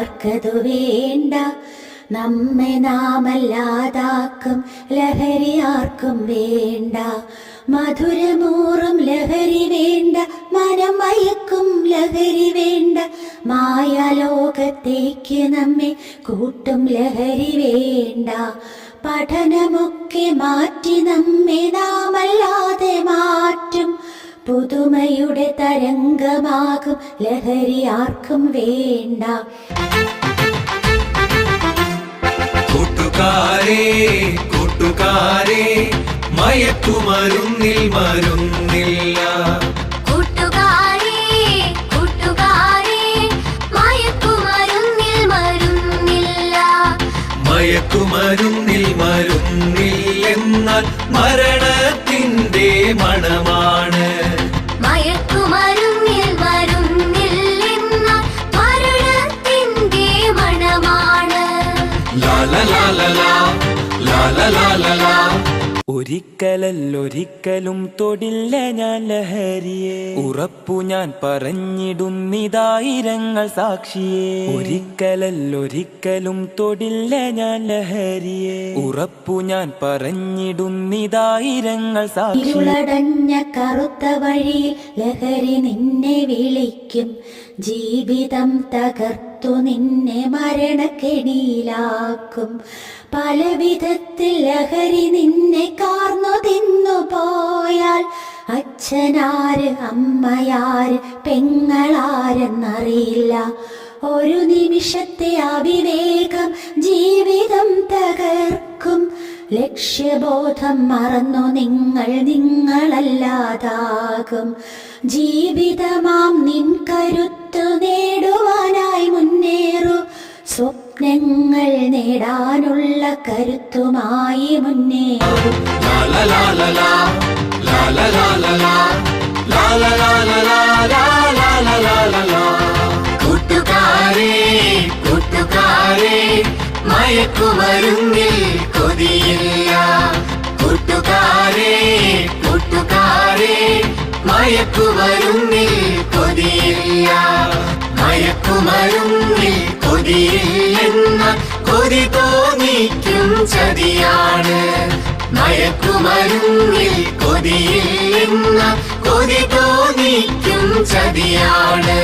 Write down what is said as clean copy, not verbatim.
ആർക്കതു വേണ്ട. നമ്മെ നാമല്ലാതാക്കും ലഹരി ആർക്കും വേണ്ട. മധുരമൂറും ലഹരി വേണ്ട, മനം മയക്കും ലഹരി വേണ്ട. മായാലോകത്തേക്ക് നമ്മെ കൂട്ടും ലഹരി വേണ്ട. പഠനമൊക്കെ മാറ്റി നമ്മെ നാമല്ലാതെ മാറ്റും പുതുമയുടെ തരംഗമാകും ലഹരി ആർക്കും വേണ്ട. കൂട്ടുകാരേ കൂട്ടുകാരേ മയക്കുമരുന്നിൽ മരുന്നില്ല. കൂട്ടുകാരേ കൂട്ടുകാരേ മയക്കുമരുന്നിൽ മരുന്നില്ല. മയക്കുമരുന്നിൽ മരുന്നില്ലെന്നാൽ മരണത്തിന്റെ മണമാണ്. മയക്കുമരുന്നിൽ മരുന്നില്ലെന്നാൽ മരണത്തിന്റെ മണമാണ്. ഒരിക്കലല്ലൊരിക്കലും തൊടില്ല ഞാൻ ലഹരിയെ, ഉറപ്പു ഞാൻ പറഞ്ഞിടുന്നിതായിരങ്ങൾ സാക്ഷിയെ. ഒരിക്കലല്ലൊരിക്കലും തൊടില്ല ഞാൻ ലഹരിയെ, ഉറപ്പു ഞാൻ പറഞ്ഞിടുന്നിതായിരങ്ങൾ സാക്ഷി. ഇരുളടഞ്ഞ കറുത്ത വഴിയിൽ ലഹരി നിന്നെ വിളിക്കും. ജീവിതം തകർത്തു നിന്നെ മരണക്കെണിയിലാക്കും. പല വിധത്തിൽ ലഹരി നിന്നെ കാർന്നു തിന്നു പോയാൽ അച്ഛനാര് അമ്മയാര് പെങ്ങളാരെന്നറിയില്ല. ഒരു നിമിഷത്തെ അവിവേകം ജീവിതം തകർക്കും. ലക്ഷ്യബോധം മറന്നു നിങ്ങളല്ലാതാകും. ജീവിതമാം നിൻ കരുത്തു നേടുവാനായി മുന്നേറൂ. സ്വപ്നങ്ങൾ നേടാനുള്ള കരുത്തുമായി മുന്നേറൂ. കൂട്ടുകാരേ കൂട്ടുകാരേ മയക്കുമരുന്നിൽ കൊതിയില്ല. കൂട്ടുകാരേ കൂട്ടുകാരേ മയക്കുമരുന്നിൽ കൊതിയില്ല. മയക്കുമരുന്നിൽ കൊതിയില്ലെന്ന കൊതി തോന്നിക്കും ചതിയാണ്. മയക്കുമരുന്നിൽ കൊതിയില്ലെന്ന കൊതി തോന്നിക്കും ചതിയാണ്.